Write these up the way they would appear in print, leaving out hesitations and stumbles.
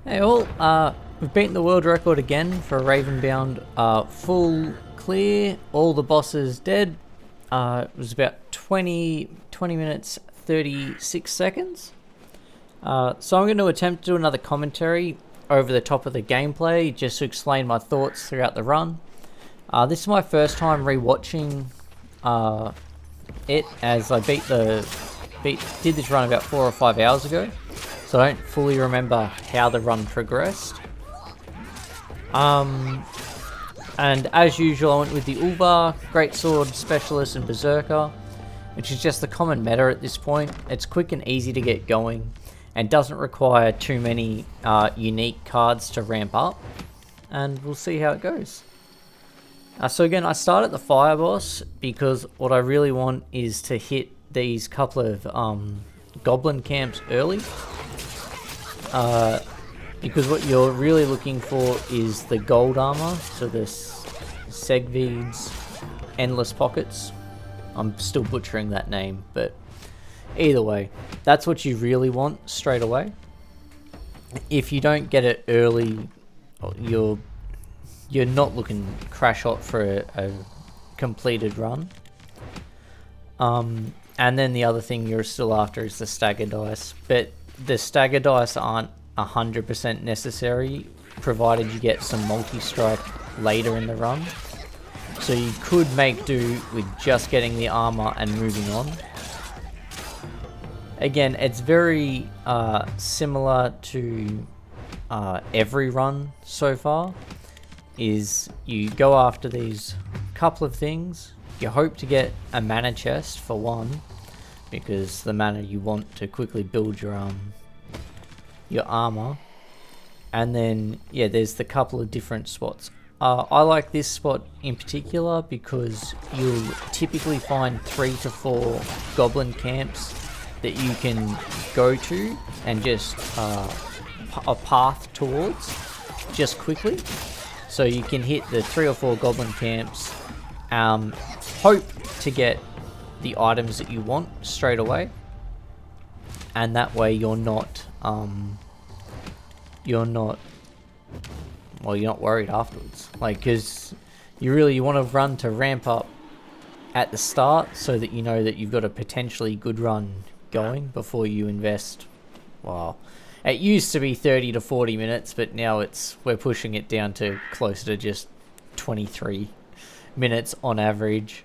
Hey all, we've beaten the world record again for Ravenbound, full clear, all the bosses dead. It was about 20 minutes, 36 seconds. So I'm going to attempt to do another commentary over the top of the gameplay, just to explain my thoughts throughout the run. This is my first time rewatching it, as I did this run about 4 or 5 hours ago. So I don't fully remember how the run progressed. And as usual, I went with the Ulvar, Greatsword, Specialist, and Berserker, which is just the common meta at this point. It's quick and easy to get going, and doesn't require too many unique cards to ramp up. And we'll see how it goes. So again, I start at the Fire Boss, because what I really want is to hit these couple of Goblin camps early. Because what you're really looking for is the gold armor, so this Segvid's Endless Pockets. I'm still butchering that name, but either way, that's what you really want straight away. If you don't get it early, you're not looking crash hot for a completed run. And then the other thing you're still after is the stagger dice, but the stagger dice aren't 100% necessary, provided you get some multi-strike later in the run. So you could make do with just getting the armor and moving on. Again, it's very similar to every run so far, is you go after these couple of things. You hope to get a mana chest for one, because the mana you want to quickly build your armor. And then yeah, there's the couple of different spots. I like this spot in particular because you'll typically find 3 to 4 goblin camps that you can go to and just a path towards just quickly. So you can hit the 3 or 4 goblin camps, hope to get the items that you want straight away, and that way you're not worried afterwards, like, because you want to run to ramp up at the start so that you know that you've got a potentially good run going before you invest. Well, it used to be 30 to 40 minutes, but now we're pushing it down to closer to just 23 minutes on average,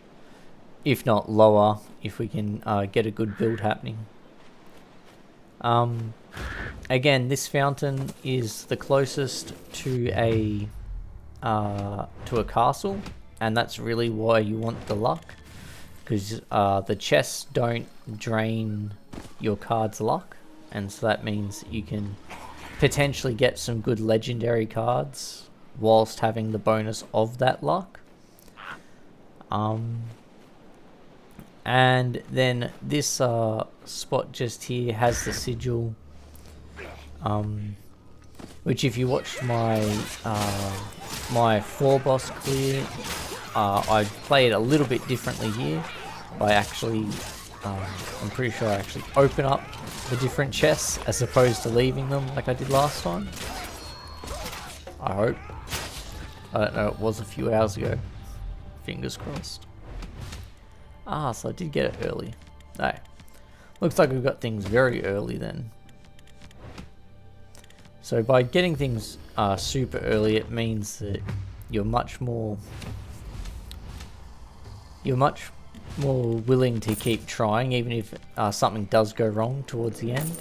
if not lower, if we can get a good build happening. Again, this fountain is the closest to a castle, and that's really why you want the luck, because the chests don't drain your card's luck, and so that means you can potentially get some good legendary cards whilst having the bonus of that luck. And then this spot just here has the sigil, which if you watched my my 4 boss clear, I play it a little bit differently here. I actually, I'm pretty sure I actually open up the different chests as opposed to leaving them like I did last time. I hope. I don't know, it was a few hours ago. Fingers crossed. So I did get it early. No. Looks like we've got things very early then. So by getting things super early, it means that you're much more willing to keep trying, even if something does go wrong towards the end,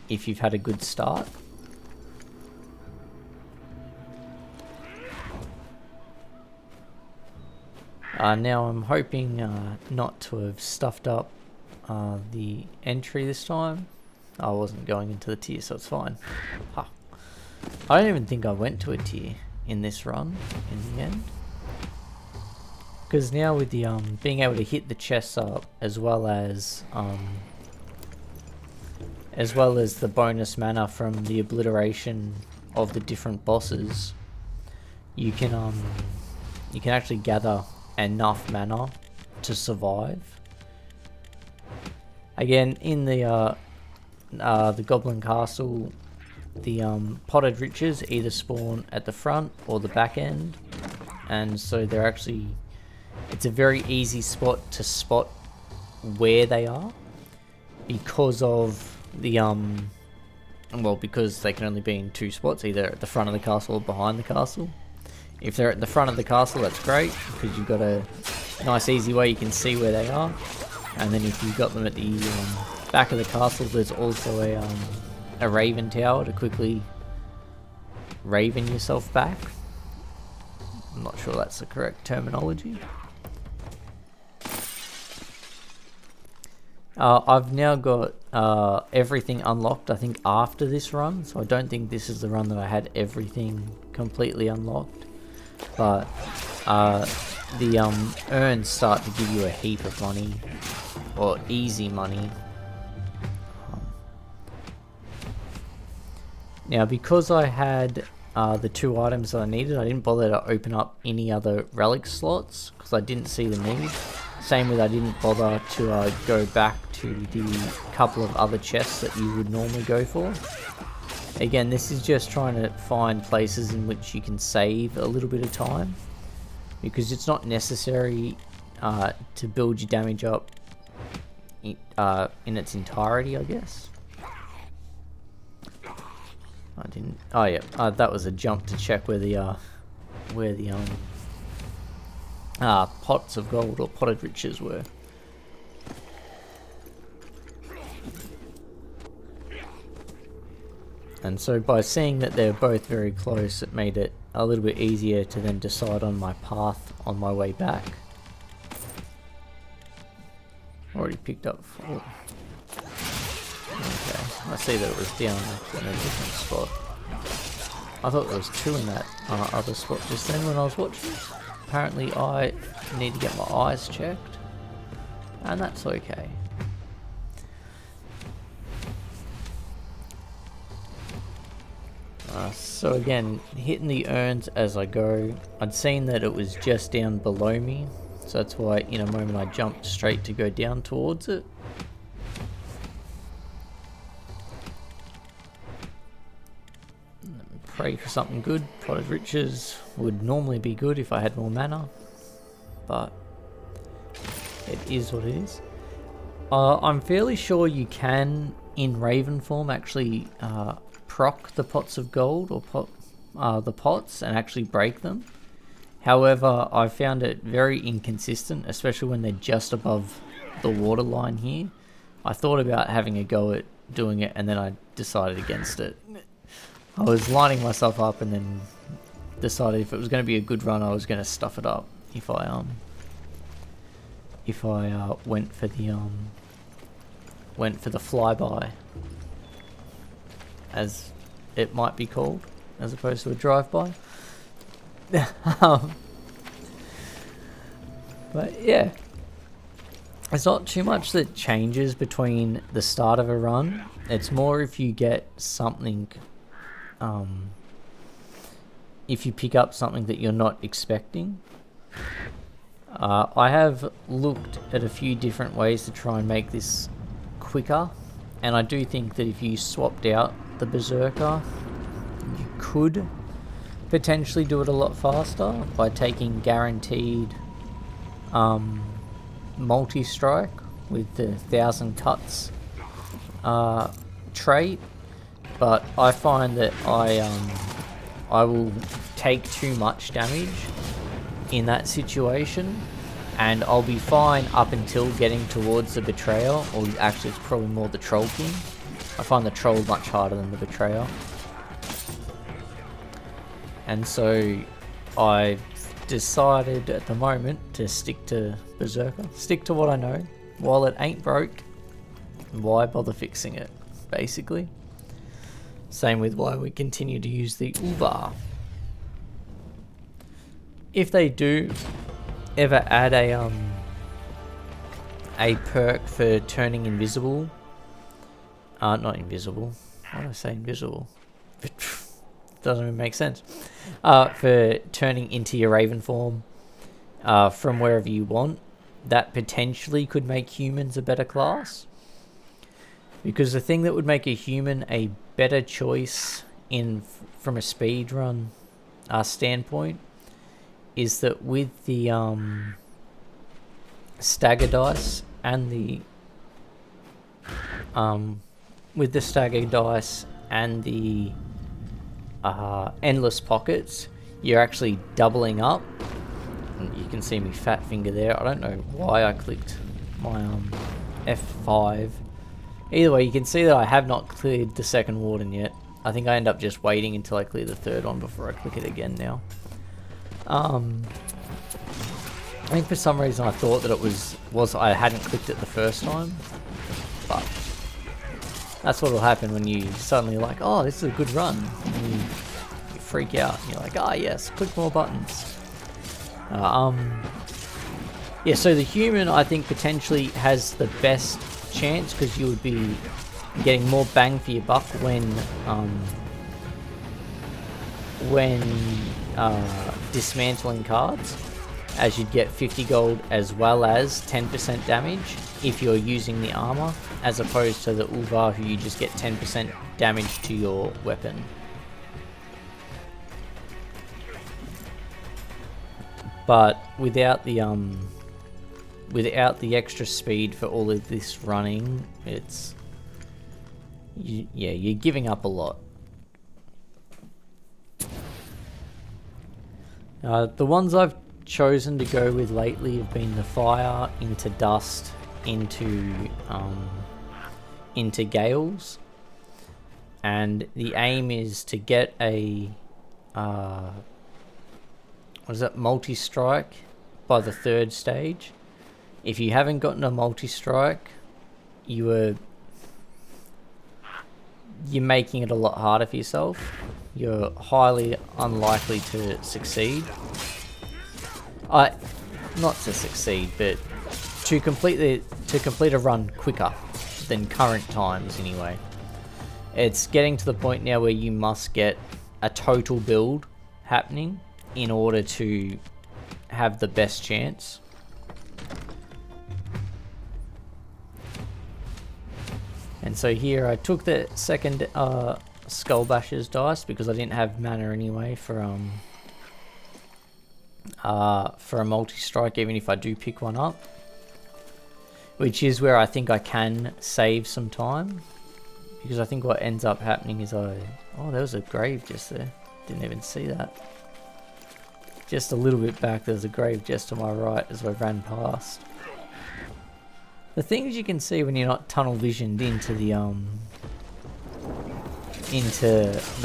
if you've had a good start. Now I'm hoping not to have stuffed up the entry this time. I wasn't going into the tier, so it's fine. Huh. I don't even think I went to a tier in this run in the end, because now with the being able to hit the chests up, as well as the bonus mana from the obliteration of the different bosses, you can actually gather enough mana to survive. Again, in the Goblin Castle, the potted riches either spawn at the front or the back end, and so they're actually, it's a very easy spot to spot where they are because of the well, because they can only be in two spots, either at the front of the castle or behind the castle. If they're at the front of the castle, that's great because you've got a nice easy way you can see where they are. And then if you've got them at the back of the castle, there's also a raven tower to quickly raven yourself back. I'm not sure that's the correct terminology. I've now got everything unlocked, I think, after this run, so I don't think this is the run that I had everything completely unlocked. But the urns start to give you a heap of money, or easy money. Now, because I had the 2 items that I needed, I didn't bother to open up any other relic slots because I didn't see the need. Same with I didn't bother to go back to the couple of other chests that you would normally go for. Again, this is just trying to find places in which you can save a little bit of time, because it's not necessary to build your damage up in its entirety, I guess. I didn't. Oh yeah, that was a jump to check where the pots of gold or potted riches were. And so by seeing that they're both very close, it made it a little bit easier to then decide on my path on my way back. Already picked up 4. Okay, I see that it was down in a different spot. I thought there was 2 in that other spot just then when I was watching. Apparently I need to get my eyes checked, and that's okay. So again, hitting the urns as I go. I'd seen that it was just down below me, so that's why in a moment I jumped straight to go down towards it. Pray for something good. Potted riches would normally be good if I had more mana, but it is what it is. I'm fairly sure you can, in Raven form, actually proc the pots of gold, or the pots, and actually break them. However, I found it very inconsistent, especially when they're just above the water line here. I thought about having a go at doing it, and then I decided against it. I was lining myself up and then decided if it was going to be a good run, I was going to stuff it up if I went for the flyby, as it might be called, as opposed to a drive-by. But yeah, it's not too much that changes between the start of a run. It's more if you get something, if you pick up something that you're not expecting. I have looked at a few different ways to try and make this quicker, and I do think that if you swapped out the Berserker, you could potentially do it a lot faster by taking guaranteed multi-strike with the 1,000 cuts trait, but I find that I will take too much damage in that situation, and I'll be fine up until getting towards the Betrayer, or actually it's probably more the Troll King. I find the Troll much harder than the Betrayer. And so I've decided at the moment to stick to Berserker. Stick to what I know. While it ain't broke, why bother fixing it, basically. Same with why we continue to use the Uvar. If they do ever add a perk for turning invisible, not invisible, why did I say invisible? Doesn't even make sense. For turning into your Raven form from wherever you want, that potentially could make humans a better class. Because the thing that would make a human a better choice from a speedrun standpoint is that with the stagger dice and the endless pockets, you're actually doubling up. And you can see me fat finger there. I don't know why I clicked my F5. Either way, you can see that I have not cleared the second warden yet. I think I end up just waiting until I clear the third one before I click it again now. I think for some reason I thought that it was I hadn't clicked it the first time, but that's what will happen when you suddenly like, oh, this is a good run, and you freak out and you're like, ah, yes, click more buttons. Yeah, so the human I think potentially has the best chance because you would be getting more bang for your buck when dismantling cards, as you'd get 50 gold as well as 10% damage if you're using the armor, as opposed to the Ulvar who you just get 10% damage to your weapon. But without the extra speed for all of this running, it's you're giving up a lot. The ones I've chosen to go with lately have been the fire, into dust, into gales, and the aim is to get a multi-strike by the third stage. If you haven't gotten a multi-strike, you're making it a lot harder for yourself. You're highly unlikely to succeed. Not to succeed, but to complete a run quicker than current times anyway. It's getting to the point now where you must get a total build happening in order to have the best chance. And so here I took the second Skull Basher's dice because I didn't have mana anyway for a multi-strike, even if I do pick one up, which is where I think I can save some time, because I think what ends up happening is oh, there was a grave just there, didn't even see that. Just a little bit back there's a grave just to my right as I ran past. The things you can see when you're not tunnel visioned into the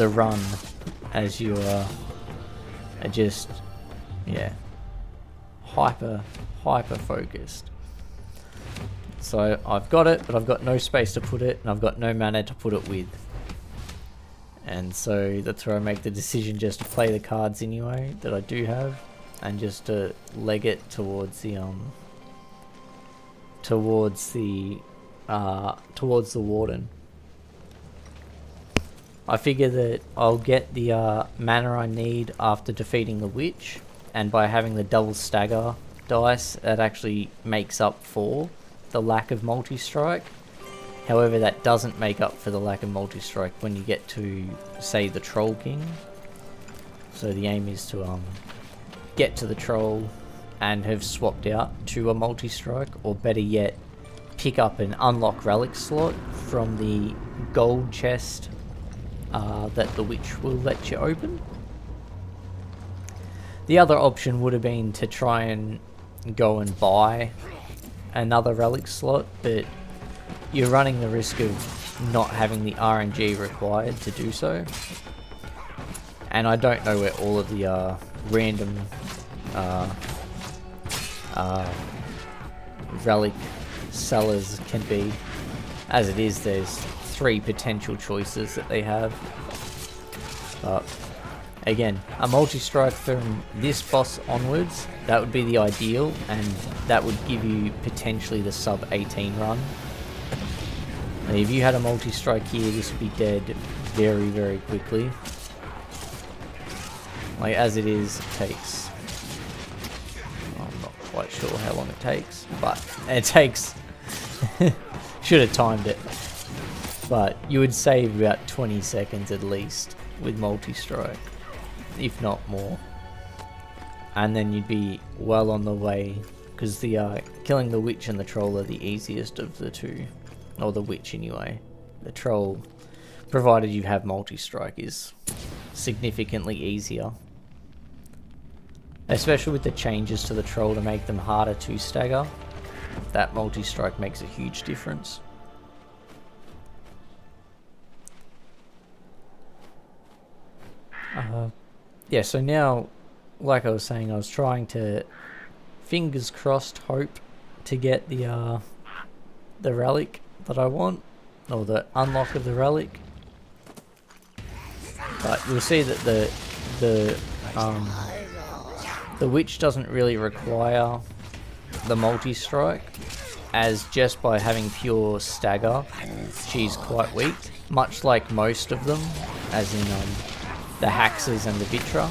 run, as you are just hyper focused. So I've got it, but I've got no space to put it, and I've got no mana to put it with. And so that's where I make the decision just to play the cards anyway that I do have, and just to leg it towards the warden. I figure that I'll get the mana I need after defeating the witch, and by having the double stagger dice, that actually makes up for the lack of multi-strike. However, that doesn't make up for the lack of multi-strike when you get to, say, the Troll King. So the aim is to get to the Troll and have swapped out to a multi-strike, or better yet, pick up an unlock relic slot from the gold chest that the witch will let you open. The other option would have been to try and go and buy another relic slot, but you're running the risk of not having the RNG required to do so. And I don't know where all of the random relic sellers can be. As it is, there's 3 potential choices that they have. But again, a multi-strike from this boss onwards, that would be the ideal, and that would give you potentially the sub 18 run. And if you had a multi-strike here, this would be dead very, very quickly. Like, as it is, it takes... I'm not quite sure how long it takes, but it takes... Should have timed it. But you would save about 20 seconds at least with multi-strike, if not more. And then you'd be well on the way, because the killing the witch and the troll are the easiest of the two. Or the witch anyway. The troll, provided you have multi-strike, is significantly easier. Especially with the changes to the troll to make them harder to stagger. That multi-strike makes a huge difference. Yeah, so now, like I was saying, I was trying to, fingers crossed, hope to get the relic that I want, or the unlock of the relic. But you'll see that the witch doesn't really require the multi-strike, as just by having pure stagger, she's quite weak, much like most of them, as in the Haxes and the Vitra.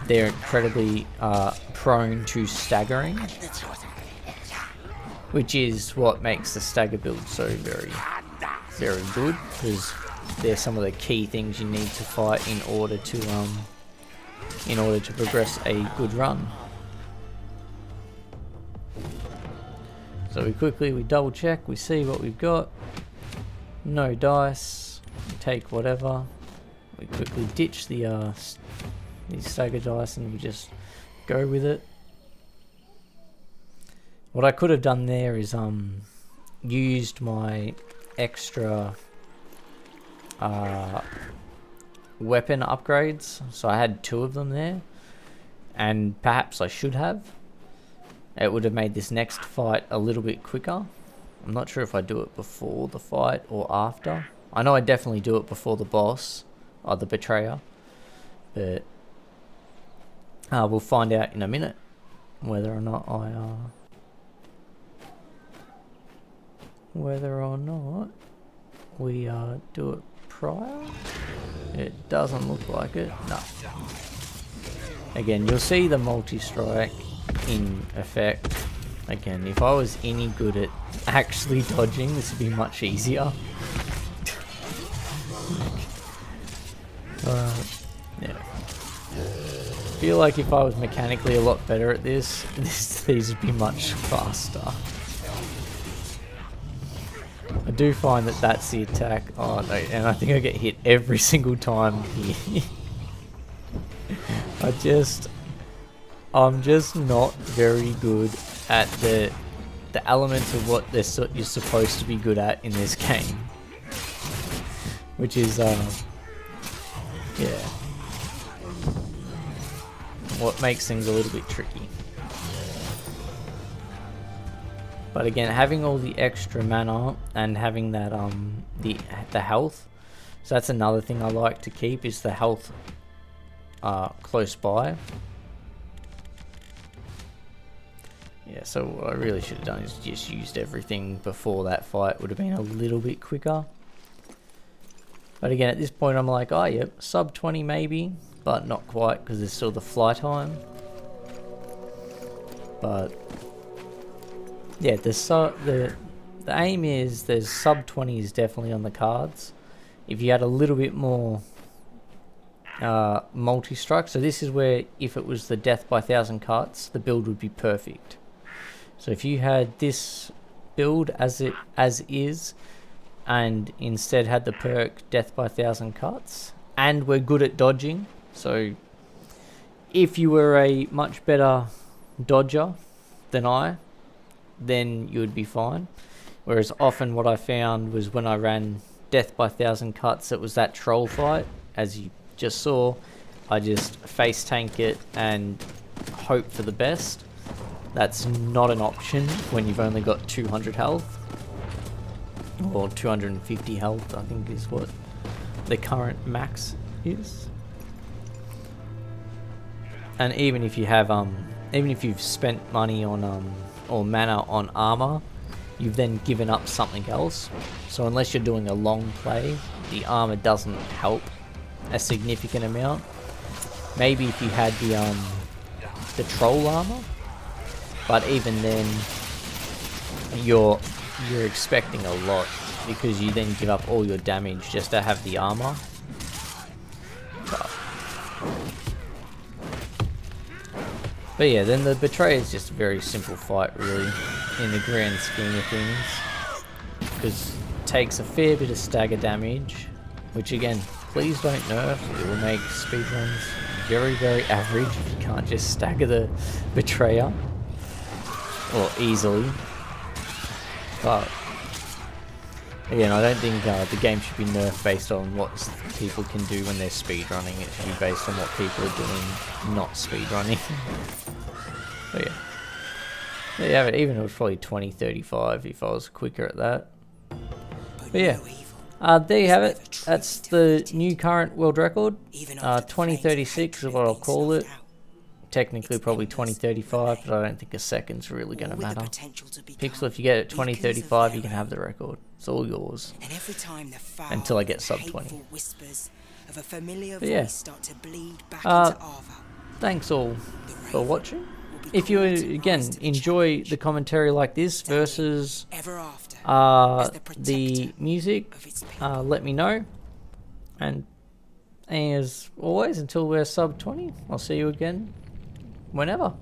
They're incredibly prone to staggering, which is what makes the stagger build so very, very good, because they're some of the key things you need to fight in order to progress a good run. So we double check, we see what we've got. No dice, we take whatever. We quickly ditch the these stagger dice and we just go with it. What I could have done there is used my extra weapon upgrades. So I had 2 of them there, and perhaps I should have. It would have made this next fight a little bit quicker. I'm not sure if I do it before the fight or after. I know I definitely do it before the boss, or the betrayer, but we'll find out in a minute whether or not we do it prior. It doesn't look like it. No. Again, you'll see the multi-strike in effect. Again, if I was any good at actually dodging, this would be much easier. Yeah. I feel like if I was mechanically a lot better at this, these would be much faster. I do find that that's the attack. Oh no, and I think I get hit every single time here. I'm just not very good at the elements of what you're supposed to be good at in this game, which is yeah, what makes things a little bit tricky. But again, having all the extra mana and having that the health, so that's another thing I like to keep, is the health close by. Yeah, so what I really should have done is just used everything before that fight. Would have been a little bit quicker. But again, at this point I'm like, oh yep, sub 20 maybe, but not quite, because there's still the fly time. But yeah, the aim is there's sub 20 is definitely on the cards. If you had a little bit more multi-strike, so this is where, if it was the death by 1,000 cuts, the build would be perfect. So if you had this build as is, and instead had the perk death by 1,000 cuts, and we're good at dodging, so if you were a much better dodger than I, then you would be fine. Whereas often what I found was when I ran death by 1,000 cuts, it was that troll fight, as you just saw. I just face tank it and hope for the best. That's not an option when you've only got 200 health, or 250 health, I think is what the current max is. And even if you have even if you've spent money on or mana on armor, you've then given up something else. So unless you're doing a long play, the armor doesn't help a significant amount. Maybe if you had the troll armor, but even then your you're expecting a lot, because you then give up all your damage just to have the armor. But yeah, then the Betrayer is just a very simple fight, really, in the grand scheme of things, because it takes a fair bit of stagger damage, which again, please don't nerf. It will make speedruns very, very average if you can't just stagger the Betrayer, or easily. But again, I don't think the game should be nerfed based on what people can do when they're speedrunning. It should be based on what people are doing, not speedrunning. But yeah, there you have it. Even if it was probably 20:35 if I was quicker at that. But yeah, there you have it. That's the new current world record. 2036 is what I'll call it. Technically probably 2035, but I don't think a second's really going to matter. Pixel, if you get it 2035, you can have the record. It's all yours. Until I get sub 20. But yeah. Thanks all for watching. If you, again, enjoy the commentary like this versus the music, let me know. And as always, until we're sub 20, I'll see you again whenever.